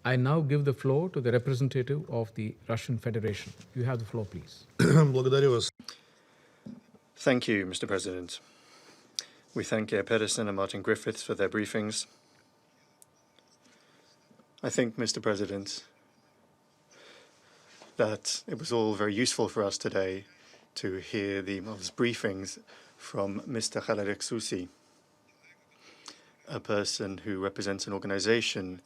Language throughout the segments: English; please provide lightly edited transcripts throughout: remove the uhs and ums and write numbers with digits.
I now give the floor to the representative of the Russian Federation. You have the floor, please. Благодарю вас. Thank you, Mr. President. We thank Geir Pedersen and Martin Griffiths for their briefings. I think, Mr. President, that it was all very useful for us today to hear the marvelous briefings from Mr. Khaled Susi, a person who represents an organization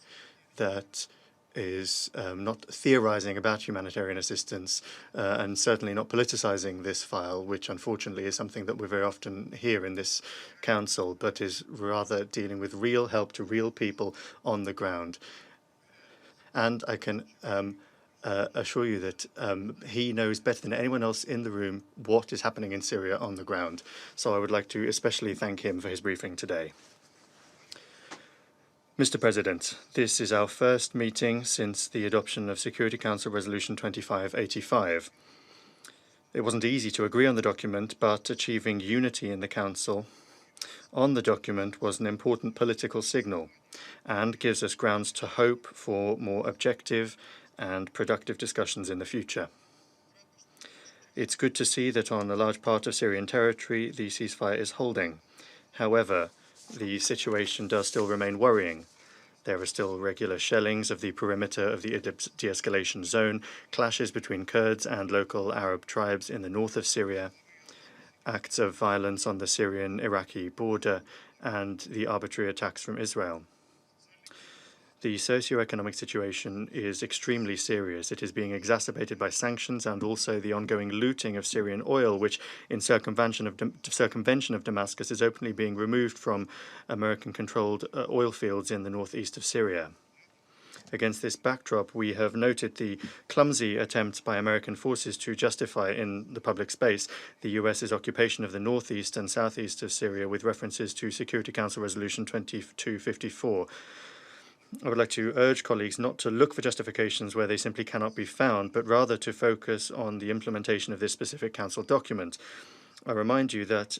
that is not theorizing about humanitarian assistance and certainly not politicizing this file, which unfortunately is something that we very often hear in this council, but is rather dealing with real help to real people on the ground. And I can assure you that he knows better than anyone else in the room what is happening in Syria on the ground. So I would like to especially thank him for his briefing today. Mr. President, this is our first meeting since the adoption of Security Council Resolution 2585. It wasn't easy to agree on the document, but achieving unity in the Council on the document was an important political signal and gives us grounds to hope for more objective and productive discussions in the future. It's good to see that on a large part of Syrian territory the ceasefire is holding. However, the situation does still remain worrying. There are still regular shellings of the perimeter of the Idlib de-escalation zone, clashes between Kurds and local Arab tribes in the north of Syria, acts of violence on the Syrian-Iraqi border, and the arbitrary attacks from Israel. The socio-economic situation is extremely serious. It is being exacerbated by sanctions and also the ongoing looting of Syrian oil, which, in circumvention of Damascus, is openly being removed from American-controlled oil fields in the northeast of Syria. Against this backdrop, we have noted the clumsy attempts by American forces to justify in the public space the US's occupation of the northeast and southeast of Syria with references to Security Council Resolution 2254. I would like to urge colleagues not to look for justifications where they simply cannot be found, but rather to focus on the implementation of this specific Council document. I remind you that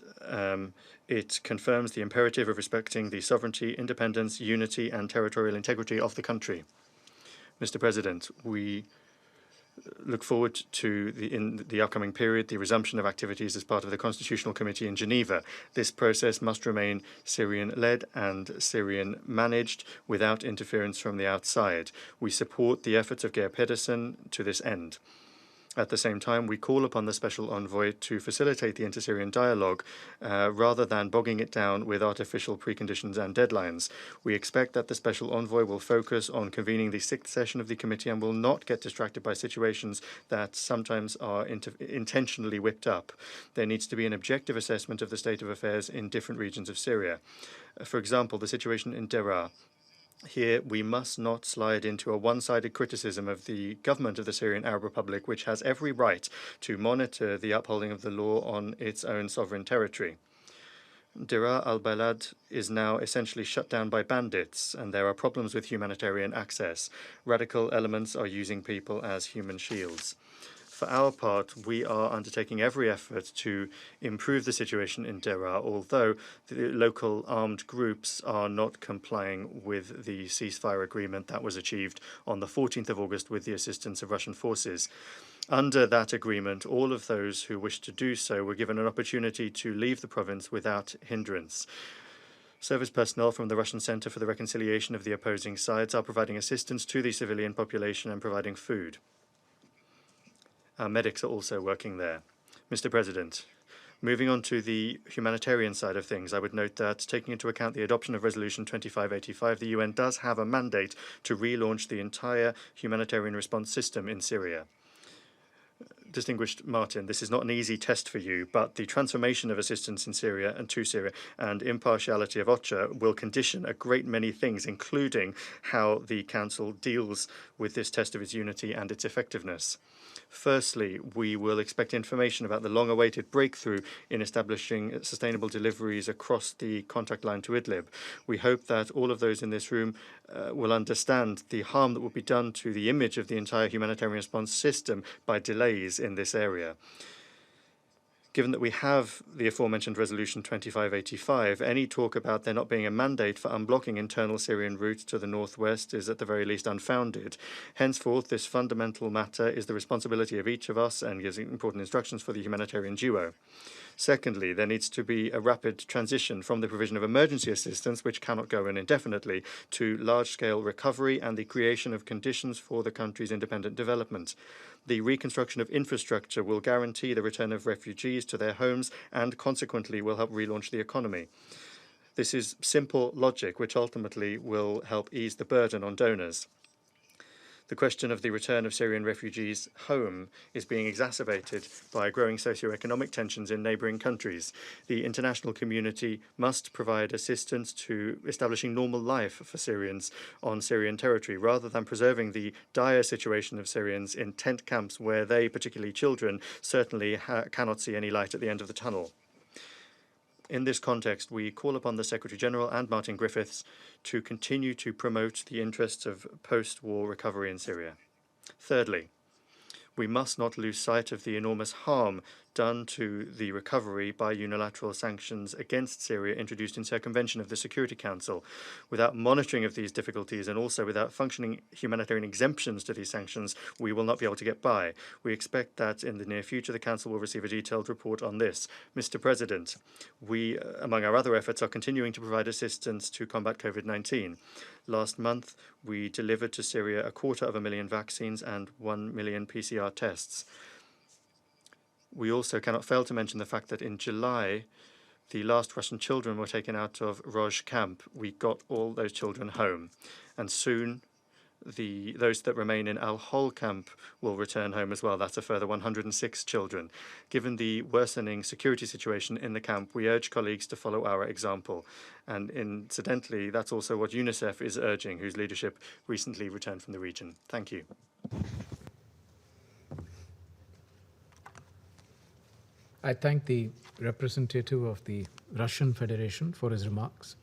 it confirms the imperative of respecting the sovereignty, independence, unity, and territorial integrity of the country. Mr. President, we look forward to, in the upcoming period, the resumption of activities as part of the Constitutional Committee in Geneva. This process must remain Syrian-led and Syrian-managed without interference from the outside. We support the efforts of Geir Pedersen to this end. At the same time, we call upon the Special Envoy to facilitate the inter-Syrian dialogue rather than bogging it down with artificial preconditions and deadlines. We expect that the Special Envoy will focus on convening the 6th session of the committee and will not get distracted by situations that sometimes are intentionally whipped up. There needs to be an objective assessment of the state of affairs in different regions of Syria. For example, the situation in Deraa. Here, we must not slide into a one-sided criticism of the government of the Syrian Arab Republic, which has every right to monitor the upholding of the law on its own sovereign territory. Deraa al-Balad is now essentially shut down by bandits, and there are problems with humanitarian access. Radical elements are using people as human shields. For our part, we are undertaking every effort to improve the situation in Deraa, although the local armed groups are not complying with the ceasefire agreement that was achieved on the 14th of August with the assistance of Russian forces. Under that agreement, all of those who wished to do so were given an opportunity to leave the province without hindrance. Service personnel from the Russian Center for the Reconciliation of the Opposing Sides are providing assistance to the civilian population and providing food. Our medics are also working there. Mr. President, moving on to the humanitarian side of things, I would note that, taking into account the adoption of Resolution 2585, the UN does have a mandate to relaunch the entire humanitarian response system in Syria. Distinguished Martin, this is not an easy test for you, but the transformation of assistance in Syria and to Syria and impartiality of OCHA will condition a great many things, including how the Council deals with this test of its unity and its effectiveness. Firstly, we will expect information about the long-awaited breakthrough in establishing sustainable deliveries across the contact line to Idlib. We hope that all of those in this room will understand the harm that will be done to the image of the entire humanitarian response system by delays in this area. Given that we have the aforementioned Resolution 2585, any talk about there not being a mandate for unblocking internal Syrian routes to the northwest is at the very least unfounded. Henceforth, this fundamental matter is the responsibility of each of us and gives important instructions for the humanitarian duo. Secondly, there needs to be a rapid transition from the provision of emergency assistance, which cannot go on indefinitely, to large-scale recovery and the creation of conditions for the country's independent development. The reconstruction of infrastructure will guarantee the return of refugees to their homes and consequently will help relaunch the economy. This is simple logic, which ultimately will help ease the burden on donors. The question of the return of Syrian refugees home is being exacerbated by growing socio-economic tensions in neighbouring countries. The international community must provide assistance to establishing normal life for Syrians on Syrian territory, rather than preserving the dire situation of Syrians in tent camps where they, particularly children, certainly cannot see any light at the end of the tunnel. In this context, we call upon the Secretary-General and Martin Griffiths to continue to promote the interests of post-war recovery in Syria. Thirdly, we must not lose sight of the enormous harm done to the recovery by unilateral sanctions against Syria introduced in circumvention of the Security Council. Without monitoring of these difficulties and also without functioning humanitarian exemptions to these sanctions, we will not be able to get by. We expect that in the near future the Council will receive a detailed report on this. Mr. President, we, among our other efforts, are continuing to provide assistance to combat COVID-19. Last month, we delivered to Syria 250,000 vaccines and 1 million PCR tests. We also cannot fail to mention the fact that in July, the last Russian children were taken out of Roj camp. We got all those children home. And soon, those that remain in Al-Hol camp will return home as well. That's a further 106 children. Given the worsening security situation in the camp, we urge colleagues to follow our example. And incidentally, that's also what UNICEF is urging, whose leadership recently returned from the region. Thank you. I thank the representative of the Russian Federation for his remarks.